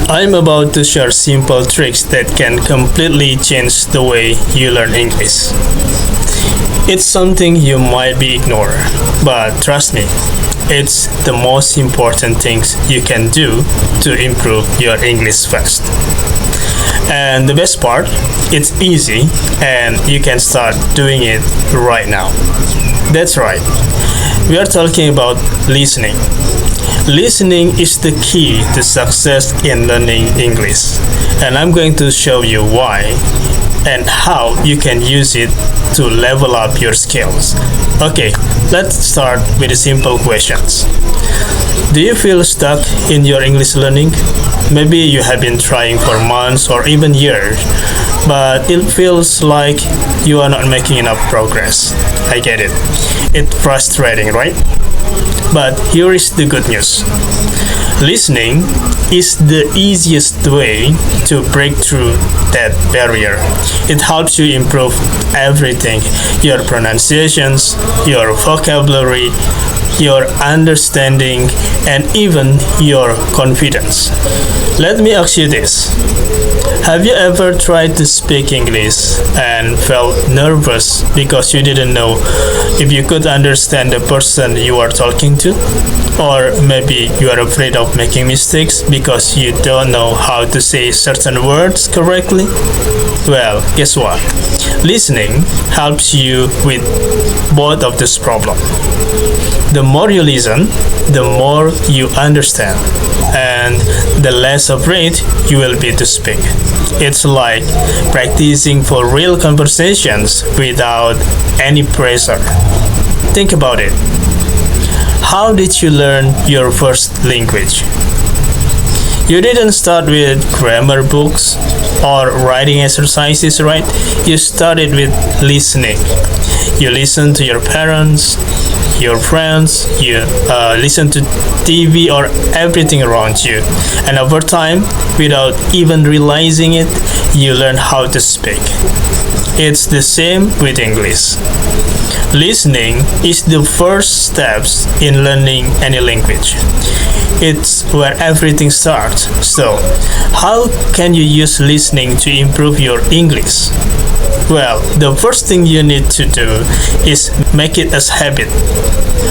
I'm about to share simple tricks that can completely change the way you learn English. It's something you might be ignore, but trust me, it's the most important things you can do to improve your English fast. And the best part, it's easy and you can start doing it right now. That's right. We are talking about listening. Listening is the key to success in learning English, and I'm going to show you why and how you can use it to level up your skills. Okay, let's start with the simple questions. Do you feel stuck in your English learning? Maybe you have been trying for months or even years, but it feels like you are not making enough progress. I get it. It's frustrating, right? But here is the good news. Listening is the easiest way to break through that barrier. It helps you improve everything: your pronunciations, your vocabulary, your understanding, and even your confidence. Let me ask you this. Have you ever tried to speak English and felt nervous because you didn't know if you could understand the person you are talking to? Or maybe you are afraid of making mistakes because you don't know how to say certain words correctly? Well, guess what? Listening helps you with both of these problems. The more you listen, the more you understand, and the less afraid you will be to speak. It's like practicing for real conversations without any pressure. Think about it. How did you learn your first language? You didn't start with grammar books or writing exercises, right? You started with listening. You listen to your parents, your friends, you listen to TV or everything around you. And over time, without even realizing it, you learn how to speak. It's the same with English. Listening is the first steps in learning any language. It's where everything starts. So, how can you use listening to improve your English? Well, the first thing you need to do is make it a habit.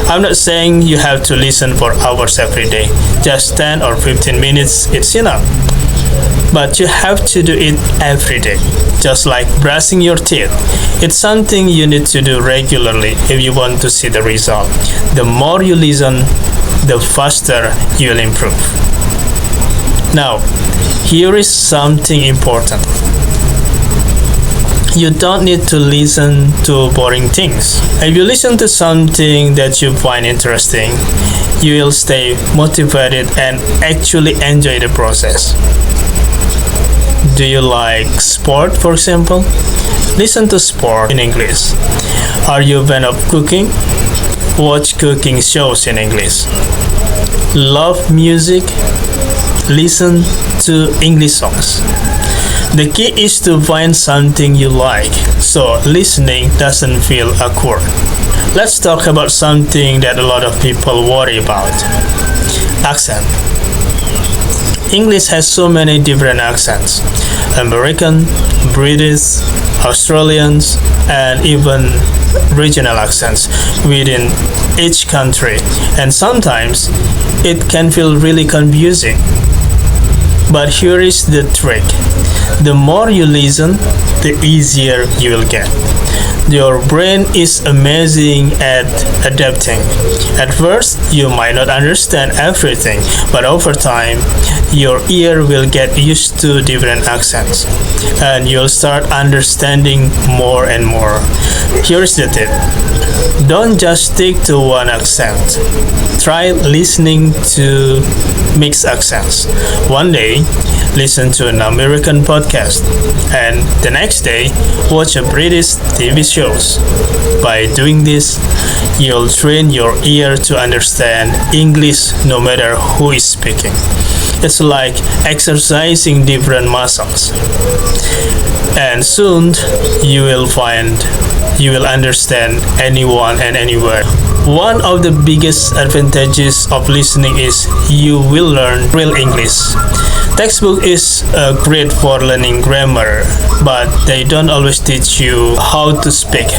I'm not saying you have to listen for hours every day. Just 10 or 15 minutes, it's enough. But you have to do it every day, just like brushing your teeth. It's something you need to do regularly if you want to see the result. The more you listen, the faster you'll improve. Now, here is something important. You don't need to listen to boring things. If you listen to something that you find interesting, you will stay motivated and actually enjoy the process. Do you like sport, for example? Listen to sport in English. Are you a fan of cooking? Watch cooking shows in English. Love music? Listen to English songs. The key is to find something you like, so listening doesn't feel awkward. Let's talk about something that a lot of people worry about. Accent. English has so many different accents. American, British, Australians, and even regional accents within each country. And sometimes it can feel really confusing. But here is the trick. The more you listen, the easier you will get. Your brain is amazing at adapting. At first, you might not understand everything, but over time, your ear will get used to different accents, and you'll start understanding more and more. Here's the tip. Don't just stick to one accent. Try listening to mixed accents. One day, listen to an American podcast, and the next day, watch a British TV shows. By doing this, you'll train your ear to understand English no matter who is speaking. It's like exercising different muscles. And soon, you will understand anyone and anywhere. One of the biggest advantages of listening is you will learn real English. Textbook is great for learning grammar, but they don't always teach you how to speak.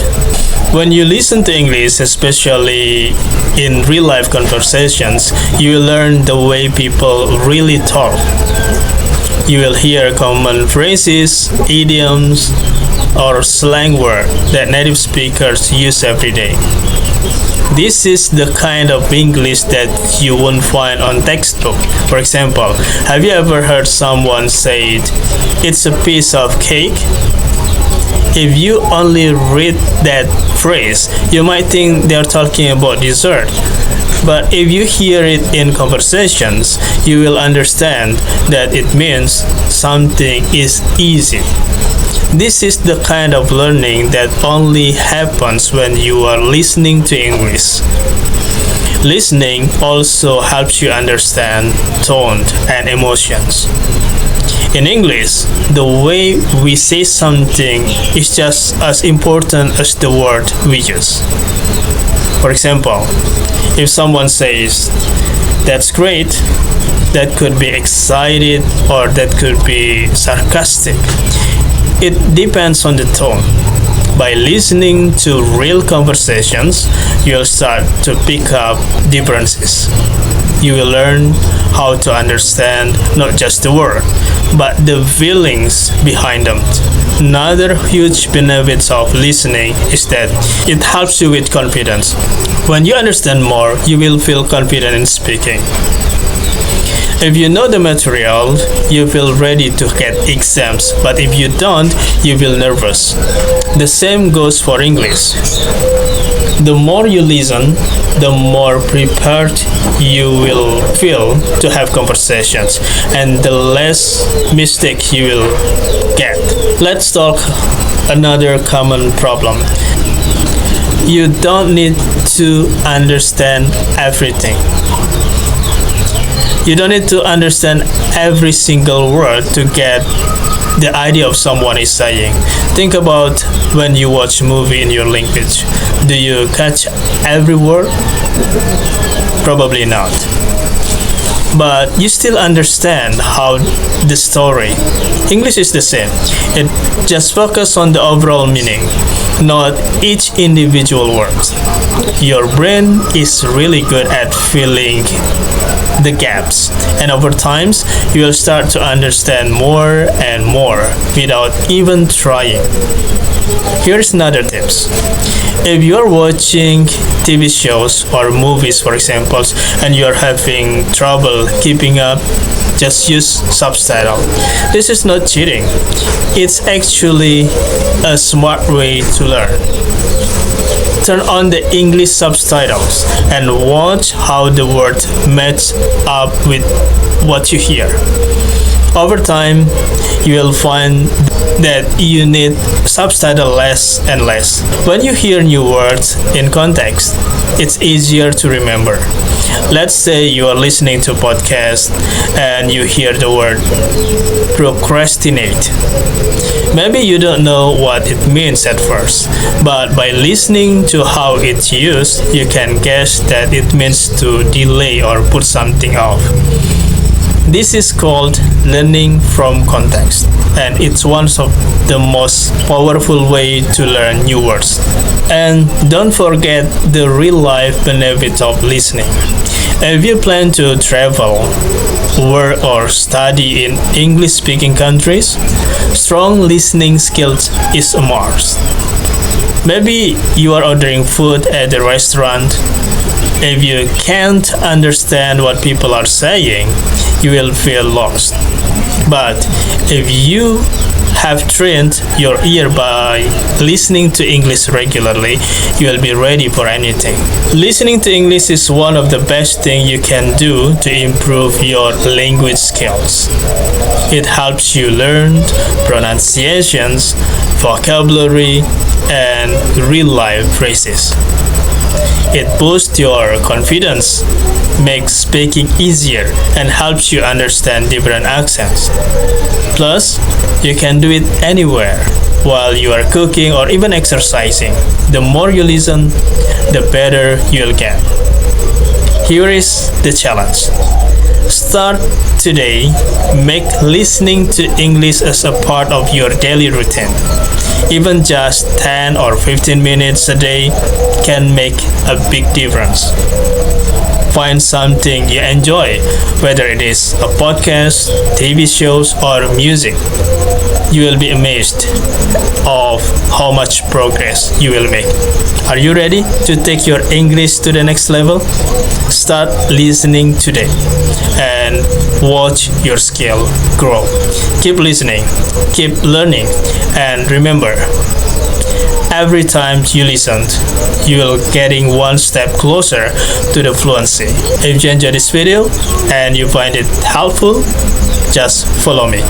When you listen to English, especially in real life conversations, you will learn the way people really talk. You will hear common phrases, idioms, or slang words that native speakers use every day. This is the kind of English that you won't find on textbook. For example, have you ever heard someone say, "It's a piece of cake"? If you only read that phrase, you might think they're talking about dessert. But if you hear it in conversations, you will understand that it means something is easy. This is the kind of learning that only happens when you are listening to English. Listening also helps you understand tone and emotions. In English, the way we say something is just as important as the word we use. For example, if someone says, "That's great," that could be excited or that could be sarcastic. It depends on the tone. By listening to real conversations, you'll start to pick up differences. You will learn how to understand not just the word, but the feelings behind them. Another huge benefit of listening is that it helps you with confidence. When you understand more, you will feel confident in speaking. If you know the material, you feel ready to get exams, but if you don't, you feel nervous. The same goes for English. The more you listen, the more prepared you will feel to have conversations, and the less mistakes you will get. Let's talk another common problem. You don't need to understand everything. You don't need to understand every single word to get the idea of someone is saying. Think about when you watch a movie in your language. Do you catch every word? Probably not. But you still understand how the story. English is the same. It just focuses on the overall meaning, not each individual word. Your brain is really good at filling the gaps, and over time you will start to understand more and more without even trying. Here's another tips. If you're watching TV shows or movies, for example, and you're having trouble keeping up, just use subtitle. This is not cheating. It's actually a smart way to learn. Turn on the English subtitles and watch how the words match up with what you hear. Over time, you will find that you need subtitle less and less. When you hear new words in context, it's easier to remember. Let's say you are listening to a podcast and you hear the word procrastinate. Maybe you don't know what it means at first, but by listening to how it's used, you can guess that it means to delay or put something off. This is called learning from context, and it's one of the most powerful way to learn new words. And don't forget the real life benefit of listening. If you plan to travel, work or study in English speaking countries, strong listening skills is a must. Maybe you are ordering food at the restaurant. If you can't understand what people are saying, you will feel lost. But if you have trained your ear by listening to English regularly, you will be ready for anything. Listening to English is one of the best things you can do to improve your language skills. It helps you learn pronunciations, vocabulary, and real-life phrases. It boosts your confidence, makes speaking easier, and helps you understand different accents. Plus, you can do it anywhere while you are cooking or even exercising. The more you listen, the better you'll get. Here is the challenge. Start today. Make listening to English as a part of your daily routine. Even just 10 or 15 minutes a day can make a big difference. Find something you enjoy, whether it is a podcast, TV shows, or music. You will be amazed of how much progress you will make. Are you ready to take your English to the next level? Start listening today and watch your skill grow. Keep listening, keep learning, and remember, every time you listen, you will getting one step closer to the fluency. If you enjoyed this video and you find it helpful, just follow me.